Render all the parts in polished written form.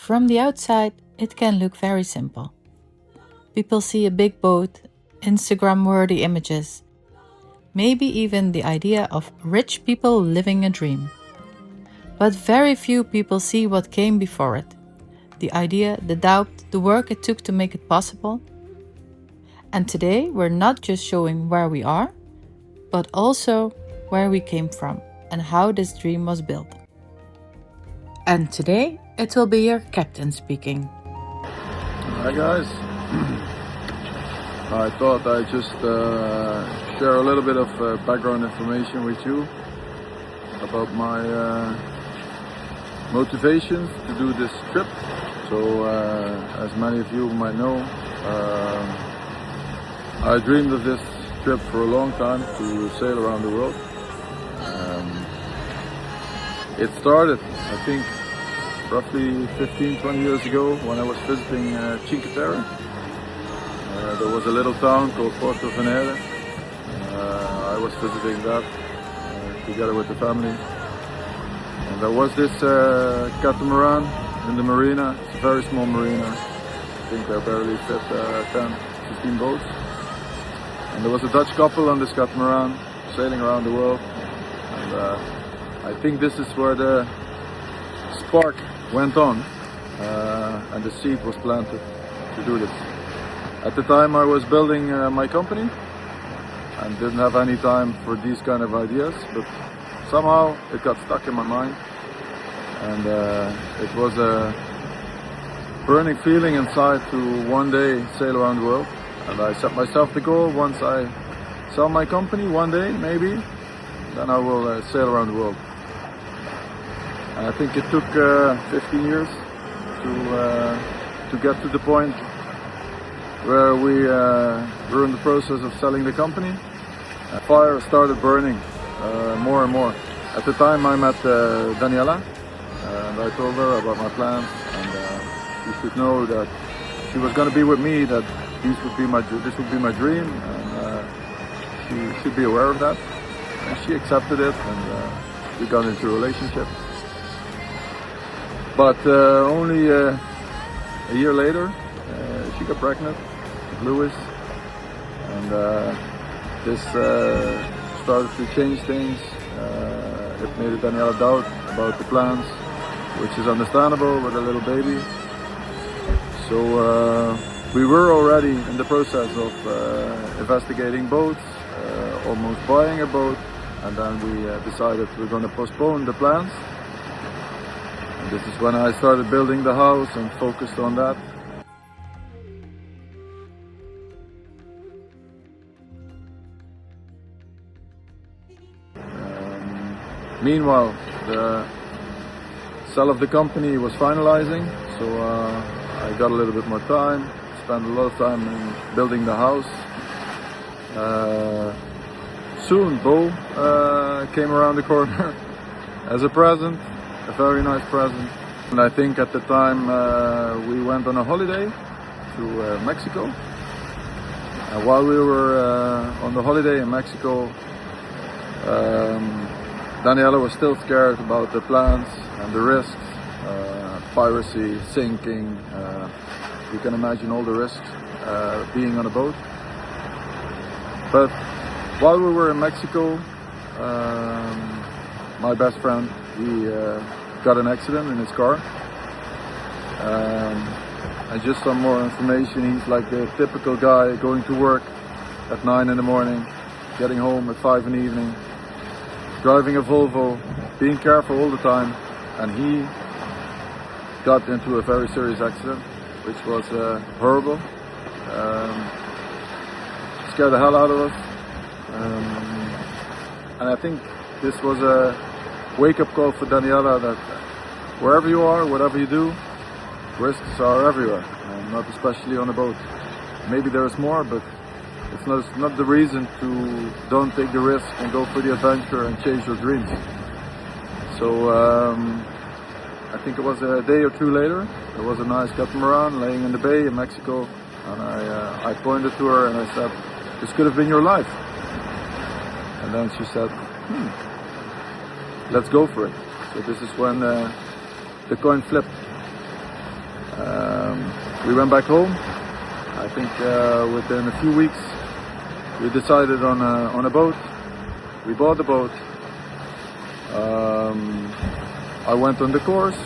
From the outside, it can look very simple. People see a big boat, Instagram-worthy images, maybe even the idea of rich people living a dream. But very few people see what came before it. The idea, the doubt, the work it took to make it possible. And today we're not just showing where we are, but also where we came from and how this dream was built. And today it will be your captain speaking. Hi guys, I thought I'd just share a little bit of background information with you about my motivations to do this trip. So as many of you might know, I dreamed of this trip for a long time, to sail around the world. It started, I think, roughly 15-20 years ago when I was visiting Cinque Terre. There was a little town called Porto Venere. I was visiting that together with the family. And there was this catamaran in the marina. It's a very small marina. I think there barely fit 10, 15 boats. And there was a Dutch couple on this catamaran sailing around the world. And I think this is where the spark went on and the seed was planted to do this. At the time I was building my company and didn't have any time for these kind of ideas, but somehow it got stuck in my mind, and it was a burning feeling inside to one day sail around the world. And I set myself the goal, once I sell my company one day maybe, then I will sail around the world. And I think it took 15 years to get to the point where we were in the process of selling the company. Fire started burning more and more. At the time I met Daniela, and I told her about my plans, and she should know that she was going to be with me, that this would be my dream, and she should be aware of that. And she accepted it, and we got into a relationship. But only a year later, she got pregnant with Louis, and this started to change things. It made Daniela doubt about the plans, which is understandable with a little baby. So we were already in the process of investigating boats, almost buying a boat, and then we decided we're going to postpone the plans. And this is when I started building the house and focused on that. Meanwhile, the sale of the company was finalizing, so I got a little bit more time, spent a lot of time in building the house. Soon Bo came around the corner as a present, a very nice present. And I think at the time we went on a holiday to Mexico. And while we were on the holiday in Mexico, Daniela was still scared about the plans and the risks, piracy, sinking. You can imagine all the risks being on a boat. But while we were in Mexico, my best friend, he got an accident in his car. And just some more information, he's like the typical guy going to work at 9 in the morning, getting home at 5 in the evening, driving a Volvo, being careful all the time, and he got into a very serious accident, which was horrible. Scared the hell out of us. And I think this was a wake-up call for Daniela that wherever you are, whatever you do, risks are everywhere, and not especially on a boat. Maybe there's more, but it's not the reason to don't take the risk and go for the adventure and chase your dreams. So I think it was a day or two later, there was a nice catamaran laying in the bay in Mexico, and I pointed to her and I said, "This could have been your life." And then she said, "Let's go for it." So this is when the coin flipped. We went back home. I think within a few weeks we decided on a boat. We bought the boat. I went on the course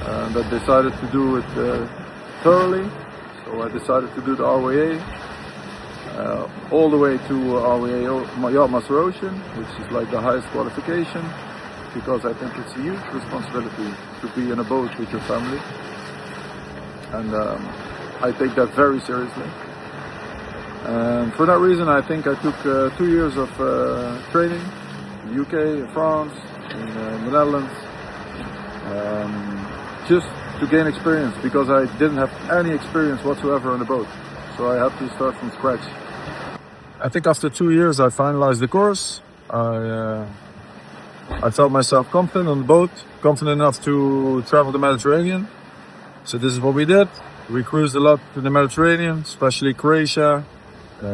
and I decided to do it thoroughly. So I decided to do the RWA all the way to RWA Yacht Master Ocean, which is like the highest qualification, because I think it's a huge responsibility to be in a boat with your family. And I take that very seriously. And for that reason, I think I took 2 years of training in the UK, in France, in the Netherlands, just to gain experience, because I didn't have any experience whatsoever on the boat. So I had to start from scratch. I think after 2 years I finalized the course. I felt myself confident on the boat, confident enough to travel the Mediterranean. So this is what we did. We cruised a lot to the Mediterranean, especially Croatia,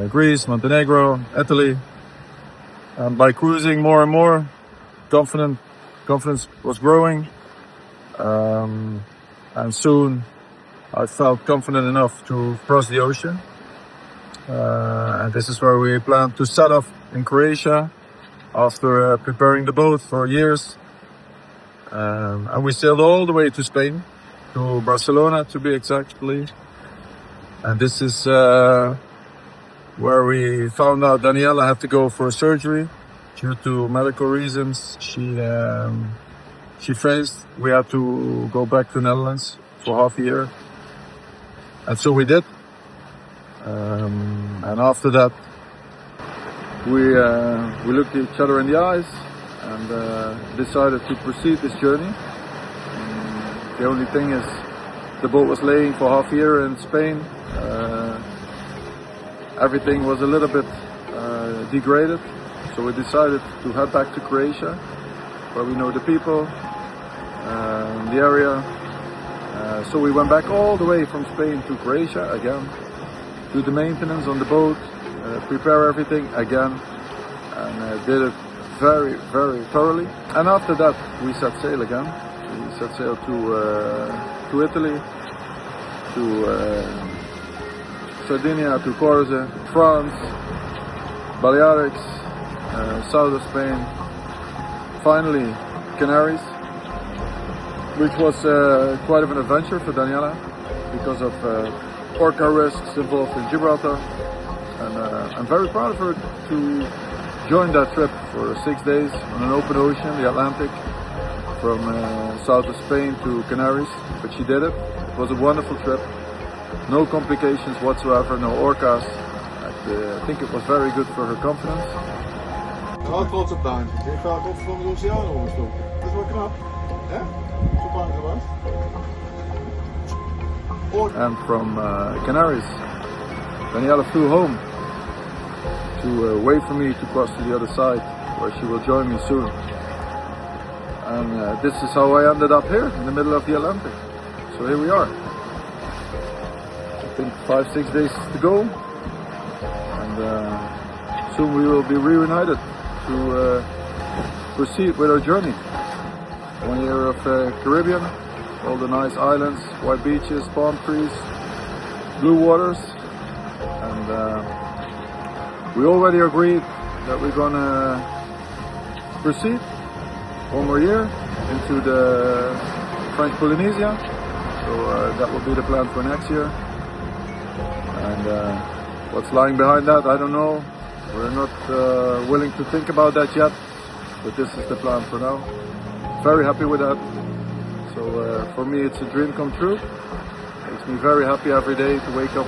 Greece, Montenegro, Italy. And by cruising more and more, confidence was growing. And soon I felt confident enough to cross the ocean. And this is where we planned to set off in Croatia after preparing the boat for years. And we sailed all the way to Spain, to Barcelona to be exactly. And this is where we found out Daniela had to go for a surgery due to medical reasons she faced. We had to go back to the Netherlands for half a year. And so we did. And after that, we looked at each other in the eyes and decided to proceed this journey. The only thing is, the boat was laying for half a year in Spain. Everything was a little bit degraded, so we decided to head back to Croatia, where we know the people, the area. So we went back all the way from Spain to Croatia again, do the maintenance on the boat, prepare everything again, and did it very, very thoroughly. And after that, we set sail again. We set sail to Italy, to Sardinia, to Corsica, France, Balearics, south of Spain, finally Canaries, which was quite of an adventure for Daniela because of orca risks involved in Gibraltar. And I'm very proud of her to join that trip for 6 days on an open ocean, the Atlantic, from south of Spain to Canaries, but she did it. It was a wonderful trip. No complications whatsoever, no orcas. I think it was very good for her confidence. Wel trots op Daan. Je heeft vaak over van de oceaan omgestoken. Dat is wel knap. Hè? Zo bang geweest. And from Canaries, Daniela flew home to wait for me to cross to the other side, where she will join me soon. And this is how I ended up here in the middle of the Atlantic. So here we are. I think 5-6 days to go, and soon we will be reunited to proceed with our journey. 1 year of Caribbean, all the nice islands, white beaches, palm trees, blue waters, and we already agreed that we're gonna proceed 1 more year into the French Polynesia, so that will be the plan for next year. And what's lying behind that, I don't know. We're not willing to think about that yet, but this is the plan for now. Very happy with that. So for me, it's a dream come true. Makes me very happy every day to wake up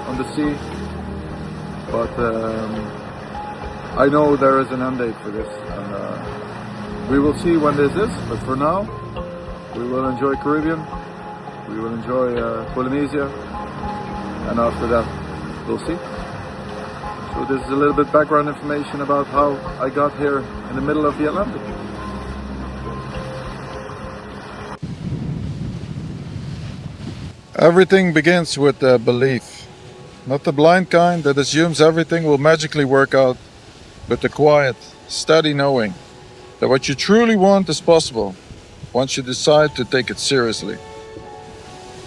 on the sea. But I know there is an end date for this, and we will see when this is. But for now, we will enjoy Caribbean. We will enjoy Polynesia, and after that, we'll see. So this is a little bit background information about how I got here in the middle of the Atlantic. Everything begins with belief. Not the blind kind that assumes everything will magically work out, but the quiet, steady knowing that what you truly want is possible once you decide to take it seriously.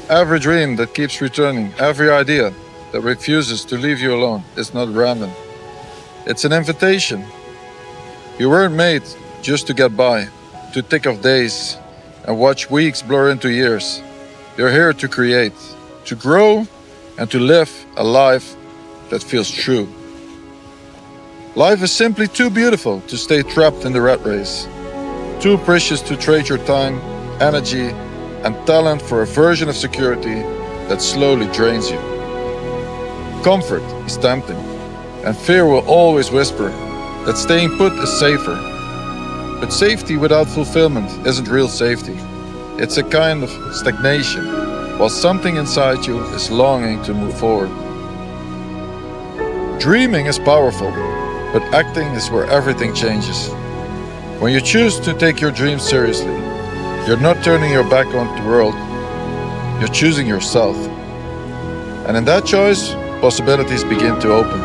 Every dream that keeps returning, every idea that refuses to leave you alone is not random. It's an invitation. You weren't made just to get by, to tick off days and watch weeks blur into years. You're here to create, to grow, and to live a life that feels true. Life is simply too beautiful to stay trapped in the rat race, too precious to trade your time, energy, and talent for a version of security that slowly drains you. Comfort is tempting, and fear will always whisper that staying put is safer. But safety without fulfillment isn't real safety. It's a kind of stagnation, while something inside you is longing to move forward. Dreaming is powerful, but acting is where everything changes. When you choose to take your dreams seriously, you're not turning your back on the world, you're choosing yourself. And in that choice, possibilities begin to open.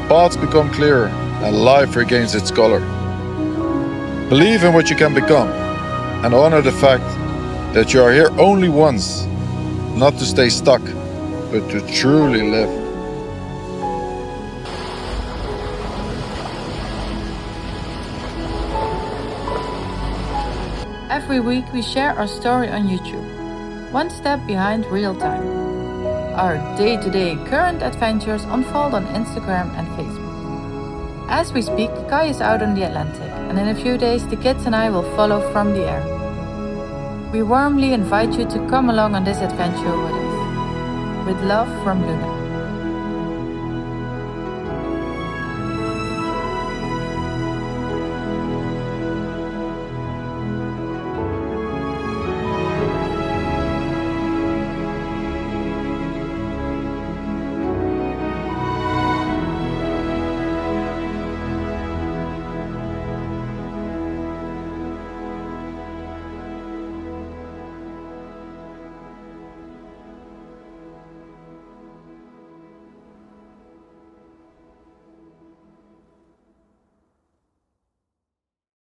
Paths become clearer and life regains its color. Believe in what you can become and honor the fact that you are here only once, not to stay stuck, but to truly live. Every week we share our story on YouTube, one step behind real time. Our day-to-day current adventures unfold on Instagram and Facebook. As we speak, Kai is out on the Atlantic, and in a few days the kids and I will follow from the air. We warmly invite you to come along on this adventure with us. With love from Luna.